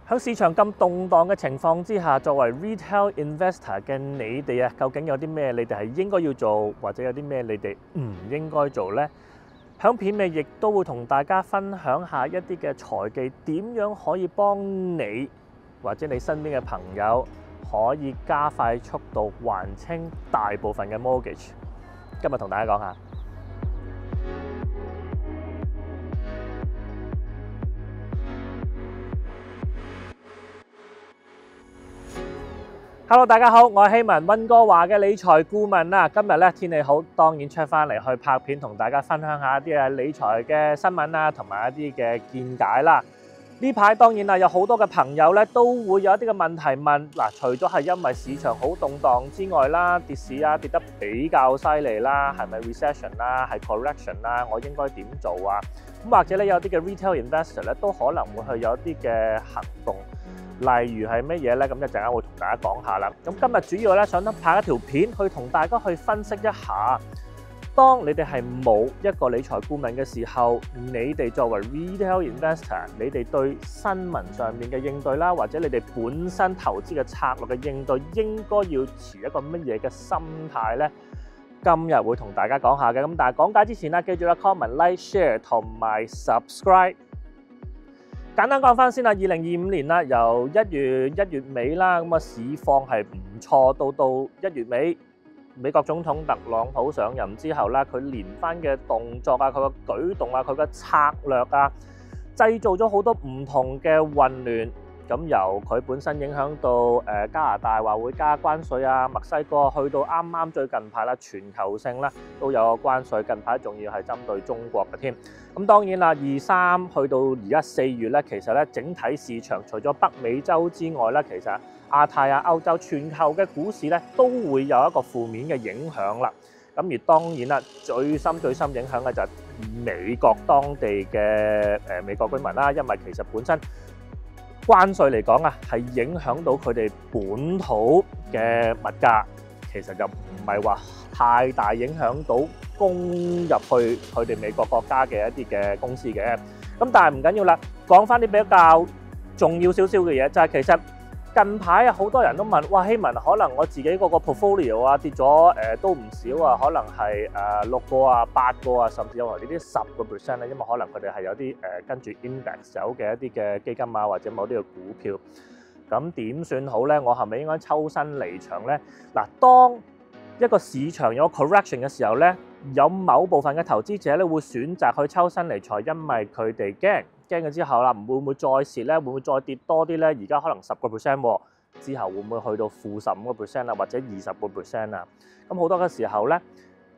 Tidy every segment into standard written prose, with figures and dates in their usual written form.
喺市場咁動盪嘅情況之下，作為 retail investor 嘅你哋啊，究竟有啲咩你哋係應該要做，或者有啲咩你哋唔應該做呢？響片尾亦都會同大家分享下一啲嘅財技，點樣可以幫你或者你身邊嘅朋友可以加快速度還清大部分嘅 mortgage。今日同大家講下。Hello， 大家好，我係希文，溫哥華嘅理財顧問啦。今日咧天氣好，當然出翻嚟去拍片，同大家分享下一啲理財嘅新聞啊，同埋一啲嘅見解啦。呢排當然啦，有好多嘅朋友咧都會有一啲嘅問題問嗱，除咗係因為市場好動盪之外啦，跌市啊跌得比較犀利啦，係咪 recession 啦，係 correction 啦，我應該點做啊？咁或者咧有啲嘅 retail investor 咧都可能會去有一啲嘅行動。例如係乜嘢呢？咁一陣間會同大家講下啦。咁今日主要咧想拍一條片去同大家去分析一下，當你哋係冇一個理財顧問嘅時候，你哋作為 retail investor， 你哋對新聞上面嘅應對啦，或者你哋本身投資嘅策略嘅應對，應該要持一個乜嘢嘅心態呢？今日會同大家講下嘅。咁但係講解之前啦，記住啦 comment、like、share 同埋 subscribe。簡單講翻先啦，2025年啦，由1月尾啦，咁啊市況係唔錯，到1月尾，美國總統特朗普上任之後啦，佢連番嘅動作啊，佢個舉動啊，佢個策略啊，製造咗好多唔同嘅混亂。咁由佢本身影響到加拿大話會加關稅啊，墨西哥去到啱啱最近排啦，全球性啦都有個關稅，近排仲要係針對中國嘅添。咁當然啦，23去到而家4月咧，其實咧整體市場除咗北美洲之外咧，其實亞太啊、歐洲、全球嘅股市咧都會有一個負面嘅影響啦。咁而當然啦，最深影響嘅就係美國當地嘅美國居民啦，因為其實本身關稅嚟講啊，係影響到佢哋本土嘅物價，其實就唔係話太大影響到供入去佢哋美國國家嘅一啲嘅公司嘅。咁但係唔緊要啦，講翻啲比較重要少少嘅嘢，就係其實近排啊好多人都問，哇希文，可能我自己嗰個 portfolio 啊跌咗都唔少啊，可能係6個啊、8個啊，甚至有呢啲10%咧，因為可能佢哋係有啲跟住 index 走嘅一啲嘅基金啊，或者某啲嘅股票，咁點算好咧？我係咪應該抽身離場咧？嗱，當一個市場有 correction 嘅時候咧，有某部分嘅投資者咧會選擇去抽身離財，因為佢哋驚咗之後啦，會唔會再蝕咧？會唔會再跌多啲咧？而家可能10%喎，之後會唔會去到負15%啊，或者20%啊？咁好多嘅時候咧，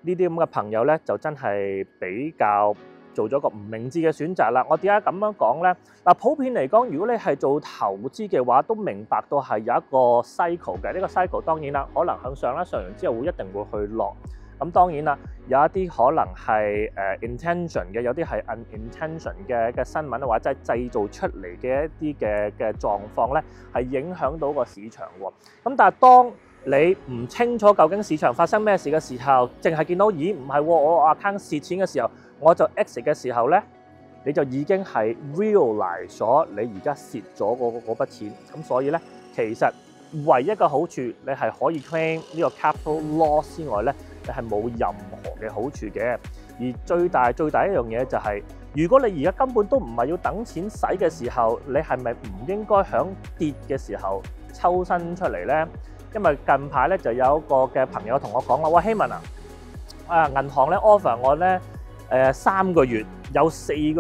呢啲咁嘅朋友咧就真係比較做咗個唔明智嘅選擇啦。我點解咁樣講咧？嗱，普遍嚟講，如果你係做投資嘅話，都明白到係有一個 cycle 嘅。呢個 cycle 當然啦，可能向上啦，上完之後會一定會去落。咁當然啦，有一啲可能係intention 嘅，有啲係 unintention 嘅新聞啊，或者係製造出嚟嘅一啲嘅狀況咧，係影響到個市場喎。咁但係當你唔清楚究竟市場發生咩事嘅時候，淨係見到咦唔係喎，我 account 蝕錢嘅時候，我就 exit 嘅時候咧，你就已經係 realize 咗你而家蝕咗嗰筆錢。咁所以咧，其實唯一嘅好處，你係可以 claim 呢個 capital loss 之外咧，你係冇任何嘅好處嘅。而最大一樣嘢就係，如果你而家根本都唔係要等錢使嘅時候，你係咪唔應該響跌嘅時候抽身出嚟咧？因為近排咧就有一個嘅朋友同我講啦，喂希文啊，銀行咧 offer 我咧3個月有4%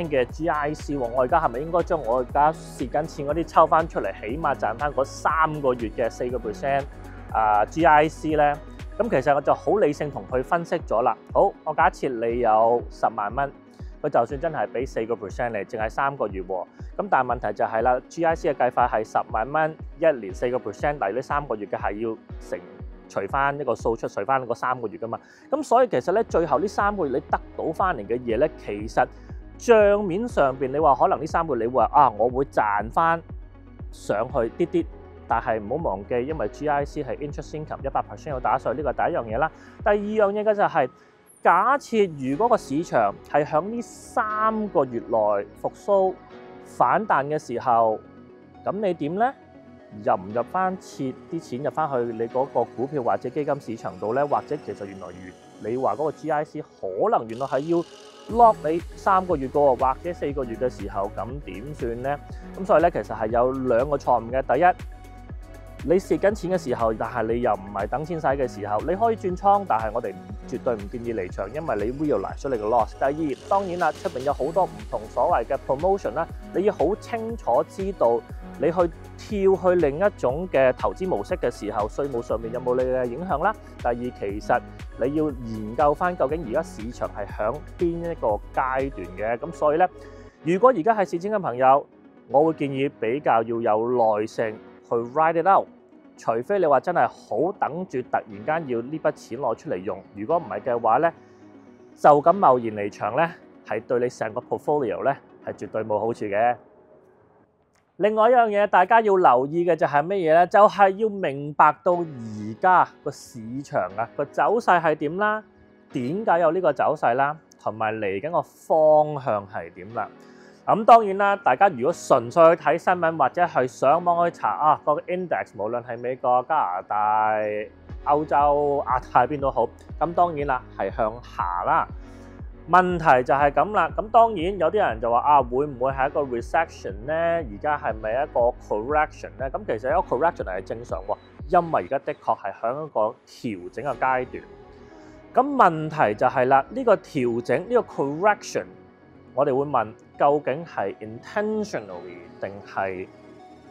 嘅 GIC 喎，我而家係咪應該將我而家蝕緊錢嗰啲抽翻出嚟，起碼賺翻嗰3個月嘅4% GIC 咧？咁其實我就好理性同佢分析咗啦。好，我假設你有10萬蚊，佢就算真係俾4% 你，淨係3個月喎。咁但係問題就係啦 ，GIC 嘅計法係10萬蚊1年4%，但係呢3個月嘅係要除翻一個數出，除翻嗰3個月噶嘛。咁所以其實咧，最後呢3個月你得到翻嚟嘅嘢咧，其實帳面上邊你話可能呢3個月你會話啊，我會賺翻上去啲啲。但係唔好忘記，因為 GIC 係 interest income 100% 有打稅，呢個第一樣嘢啦。第二樣嘢嘅就係，假設如果個市場係響呢3個月內復甦反彈嘅時候，咁你點呢？入唔入翻切啲錢入翻去你嗰個股票或者基金市場度呢？或者其實原來你話嗰個 GIC 可能原來係要 lock 你3個月嘅喎，或者4個月嘅時候，咁點算呢？咁所以咧，其實係有2個錯誤嘅。第一，你蝕緊錢嘅時候，但係你又唔係等錢使嘅時候，你可以轉倉，但係我哋絕對唔建議離場，因為你 realize 咗你嘅 loss。第二，當然啦，出面有好多唔同所謂嘅 promotion 啦，你要好清楚知道你去跳去另一種嘅投資模式嘅時候，稅務上面有冇你嘅影響啦。第二，其實你要研究翻究竟而家市場係響邊一個階段嘅。咁所以咧，如果而家係蝕錢嘅朋友，我會建議比較要有耐性去 ride it out， 除非你話真係好等住突然間要呢筆錢攞出嚟用，如果唔係嘅話咧，就咁貿然離場咧，係對你成個 portfolio 咧係絕對冇好處嘅。另外一樣嘢大家要留意嘅就係乜嘢咧？就係要明白到而家個市場啊個走勢係點啦，點解有呢個走勢啦，同埋嚟緊個方向係點啦。咁當然啦，大家如果純粹去睇新聞或者係上網去查啊個 index， 無論係美國、加拿大、歐洲、亞太邊都好，咁當然啦係向下啦。問題就係咁啦，咁當然有啲人就話啊，會唔會係一個 recession 咧？而家係咪一個 correction 咧？咁其實一個 correction 係正常喎，因為而家的確係喺一個調整嘅階段。咁問題就係啦，呢個調整呢個 correction， 我哋會問究竟係 intentionally 定係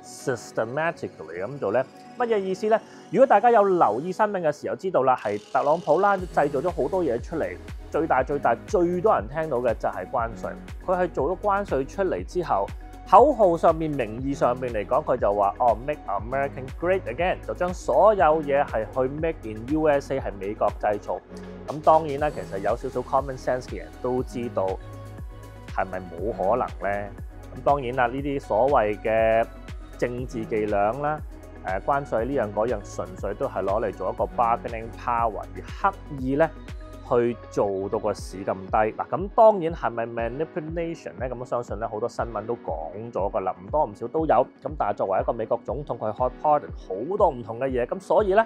systematically 咁做咧？乜嘢意思咧？如果大家有留意新聞嘅時候，知道啦，係特朗普啦製造咗好多嘢出嚟。最多人聽到嘅就係關稅，佢係做咗關稅出嚟之後，口號上面、名義上面嚟講，佢就話Make America Great Again， 就將所有嘢係去 Make in USA 係美國製造。咁當然啦，其實有少少 common sense 嘅人都知道係咪冇可能咧？咁當然啦，呢啲所謂嘅政治伎倆啦，關稅呢樣嗰樣，純粹都係攞嚟做一個 bargaining power， 而刻意咧去做到個市咁低嗱，咁當然係咪 manipulation 咧？咁我相信咧好多新聞都講咗㗎啦，唔多唔少都有。咁但係作為一個美國總統，佢開 pardon 好多唔同嘅嘢，咁所以咧，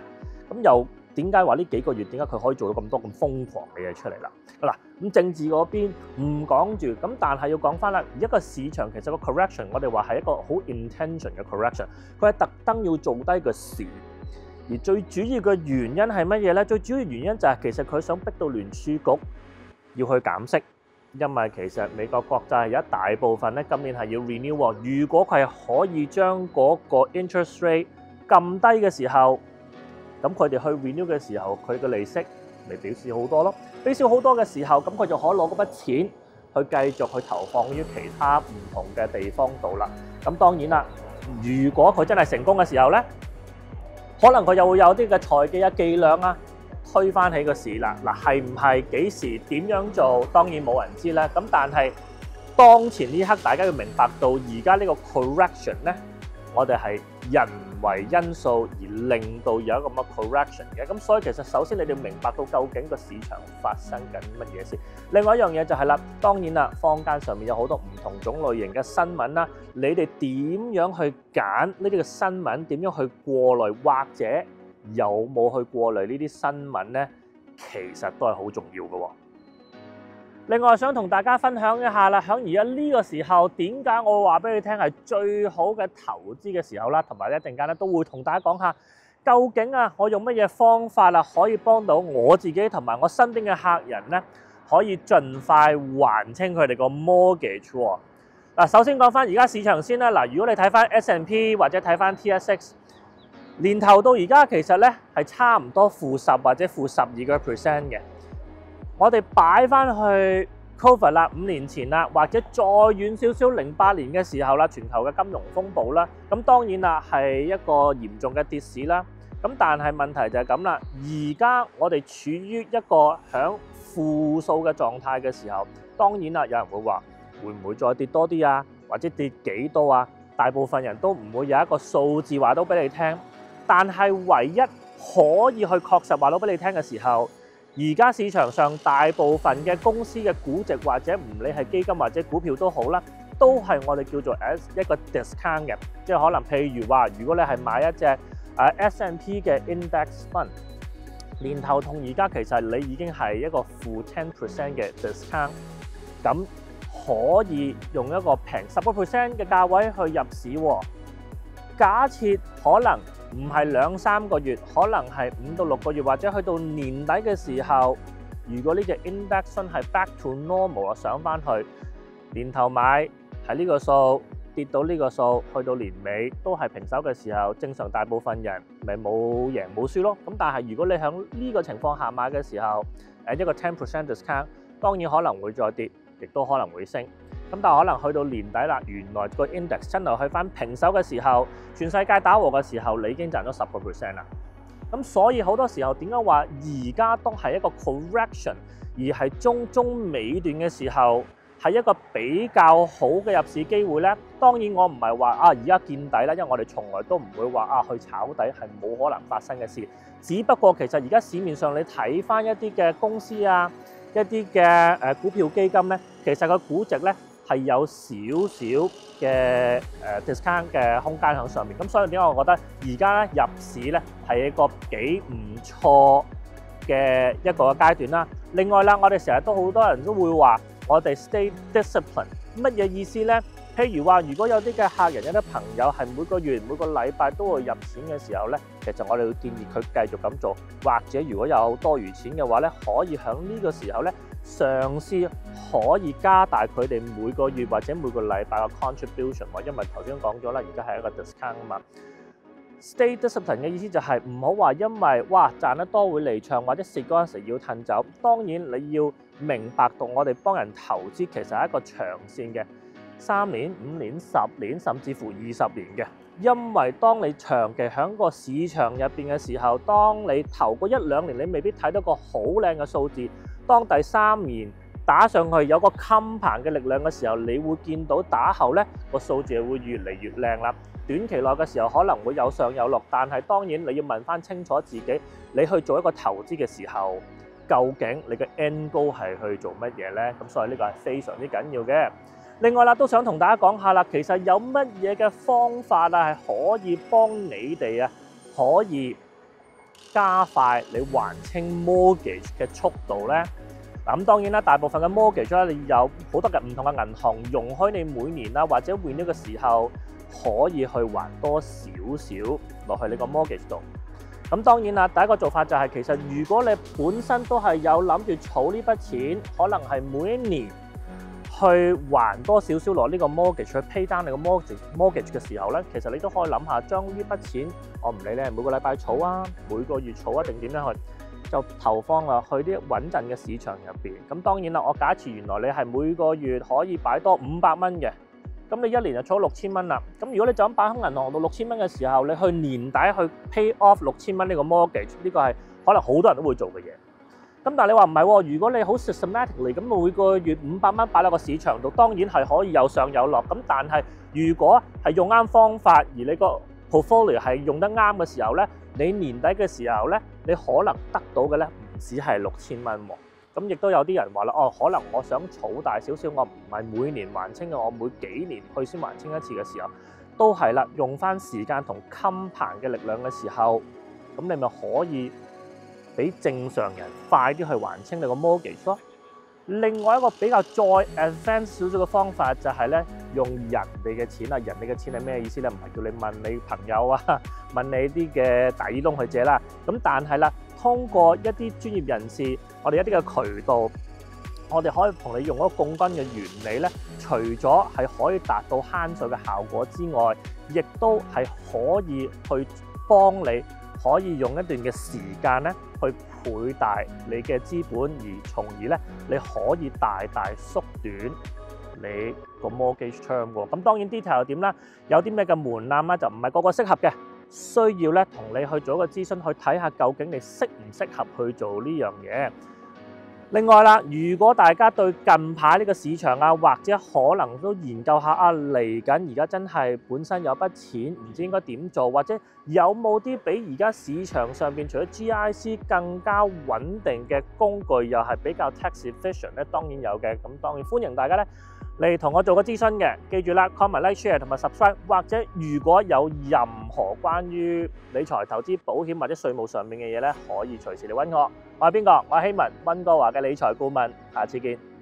咁又點解話呢幾個月點解佢可以做到咁多咁瘋狂嘅嘢出嚟啦？嗱，咁政治嗰邊唔講住，咁但係要講翻啦，一個市場其實個 correction， 我哋話係一個好 intention 嘅 correction， 佢係特登要做低個市。而最主要嘅原因係乜嘢咧？最主要原因就係其實佢想逼到聯儲局要去減息，因為其實美國國債有一大部分咧今年係要 renew。如果佢係可以將嗰個 interest rate 撳低嘅時候，咁佢哋去 renew 嘅時候，佢嘅利息咪表示好多咯。俾少好多嘅時候，咁佢就可以攞嗰筆錢去繼續去投放於其他唔同嘅地方度啦。咁當然啦，如果佢真係成功嘅時候咧，可能佢又會有啲嘅財技啊、伎倆啊，推翻起個市啦。嗱，係唔係幾時點樣做？當然冇人知啦。咁但係當前呢刻，大家要明白到而家呢個 correction 咧，我哋係人為因素而令到有一個咁嘅 correction 嘅。咁所以其實首先你哋要明白到究竟個市場發生緊乜嘢先。另外一樣嘢就係啦，當然啦，坊間上面有好多唔同種類型嘅新聞啦，你哋點樣去揀呢啲嘅新聞？點樣去過濾，或者有冇去過濾呢啲新聞呢？其實都係好重要嘅。另外想同大家分享一下啦，喺而家呢個時候，點解我會話俾你聽係最好嘅投資嘅時候啦，同埋一陣間咧都會同大家講下，究竟我用乜嘢方法可以幫到我自己同埋我身邊嘅客人咧，可以盡快還清佢哋個 mortgage 喎。嗱，首先講翻而家市場先啦。嗱，如果你睇翻 S&P 或者睇翻 TSX， 年頭到而家其實咧係差唔多-10%或者-12% 嘅。我哋擺翻去 Covid 啦，5年前啦，或者再遠少少08年嘅時候啦，全球嘅金融風暴啦，咁當然啦係一個嚴重嘅跌市啦。咁但係問題就係咁啦，而家我哋處於一個響負數嘅狀態嘅時候，當然啦，有人會話會唔會再跌多啲啊，或者跌幾多啊？大部分人都唔會有一個數字話到俾你聽，但係唯一可以去確實話到俾你聽嘅時候，而家市場上大部分嘅公司嘅估值或者唔理係基金或者股票都好啦，都係我哋叫做 as 一個 discount 嘅，即係可能譬如話，如果你係買一隻S&P 嘅 index fund， 年頭同而家其實你已經係一個負 10% 嘅 discount， 咁可以用一個平10% 嘅價位去入市喎。假設可能唔係2-3個月，可能係5到6個月，或者去到年底嘅時候，如果呢隻 index fund 係 back to normal 啊，上翻去年頭買係呢個數，跌到呢個數，去到年尾都係平手嘅時候，正常大部分人咪冇贏冇輸咯。咁但係如果你喺呢個情況下買嘅時候，一個10% discount， 當然可能會再跌，亦都可能會升。咁但係可能去到年底啦，原來個 index 真係去翻平手嘅時候，全世界打和嘅時候，你已經賺咗10%啦。咁所以好多時候點解話而家都係一個 correction， 而係中尾段嘅時候係一個比較好嘅入市機會呢？當然我唔係話而家見底啦，因為我哋從來都唔會話去炒底係冇可能發生嘅事。只不過其實而家市面上你睇翻一啲嘅公司啊，一啲嘅股票基金呢，其實個估值呢係有少少嘅discount 嘅空間喺上面。咁所以點解我覺得而家咧入市咧係一個幾唔錯嘅一個階段啦。另外啦，我哋成日都好多人都會話我哋 stay discipline， 乜嘢意思咧？譬如話，如果有啲嘅客人有啲朋友係每個月每個禮拜都會入錢嘅時候咧，其實我哋會建議佢繼續咁做，或者如果有多餘錢嘅話咧，可以喺呢個時候咧嘗試可以加大佢哋每個月或者每個禮拜嘅 contribution， 因為頭先講咗啦，而家係一個 discount 啊嘛。Stay discipline 嘅意思就係唔好話因為賺得多會離場或者蝕嗰陣時要褪走。當然你要明白到我哋幫人投資其實係一個長線嘅，3年、5年、10年甚至乎20年嘅。因為當你長期喺個市場入邊嘅時候，當你頭嗰1-2年你未必睇到個好靚嘅數字，當第3年打上去有個襟棚嘅力量嘅時候，你會見到打後咧個數字會越嚟越靚啦。短期內嘅時候可能會有上有落，但係當然你要問翻清楚自己，你去做一個投資嘅時候，究竟你嘅 end goal 係去做乜嘢呢？咁所以呢個係非常之緊要嘅。另外啦，都想同大家講下啦，其實有乜嘢嘅方法啊係可以幫你哋啊可以加快你還清 mortgage 嘅速度呢？咁當然啦，大部分嘅 mortgage 你有好多嘅唔同嘅銀行容許你每年啦或者換呢個時候可以去還多少少落去你個 mortgage 度。咁當然啦，第一個做法就係其實如果你本身都係有諗住儲呢筆錢，可能係每一年去還多少少落呢個 mortgage 去 pay down 你個 mortgage 嘅時候咧，其實你都可以諗下將呢筆錢，我唔理你係每個禮拜儲啊，每個月儲啊定點樣去，就投放落去啲穩陣嘅市場入邊。咁當然啦，我假設原來你係每個月可以擺多500蚊嘅，咁你一年就儲6000蚊啦。咁如果你就咁擺喺銀行度6000蚊嘅時候，你去年底去 pay off 6000蚊呢個 mortgage， 呢個係可能好多人都會做嘅嘢。咁但係你話唔係喎，如果你好 systematically 咁每個月500蚊擺落個市場度，當然係可以有上有落。咁但係如果係用啱方法，而你個 portfolio 係用得啱嘅時候咧，你年底嘅時候咧，你可能得到嘅咧唔止係6000蚊喎。咁亦都有啲人話啦，可能我想儲大少少，我唔係每年還清嘅，我每幾年去先還清一次嘅時候，都係啦，用翻時間同襟棚嘅力量嘅時候，咁你咪可以比正常人快啲去還清你個 mortgage 咯。另外一個比較再 advanced 少少嘅方法就係咧，用人哋嘅錢啊，人哋嘅錢係咩意思咧？唔係叫你問你朋友啊，問你啲嘅底窿去借啦。咁但係啦，通過一啲專業人士，我哋一啲嘅渠道，我哋可以同你用一個槓桿嘅原理咧，除咗係可以達到慳水嘅效果之外，亦都係可以去幫你，可以用一段嘅時間咧，去倍大你嘅資本，而從而咧，你可以大大縮短你個 mortgage term 喎。咁當然 detail 又點啦？有啲咩嘅門檻啦，就唔係個個適合嘅，需要咧同你去做一個諮詢，去睇下究竟你適唔適合去做呢樣嘢。另外啦，如果大家對近排呢個市場啊，或者可能都研究下嚟緊而家真係本身有筆錢，唔知應該點做，或者有冇啲比而家市場上邊除咗 GIC 更加穩定嘅工具，又係比較 tax efficient 咧？當然有嘅，咁當然歡迎大家咧嚟同我做個諮詢嘅。記住啦 ，comment、like、share 同埋 subscribe， 或者如果有任何關於理財、投資、保險或者稅務上面嘅嘢咧，可以隨時嚟揾我。我係邊個？我係希文，溫哥華嘅理財顧問。下次見。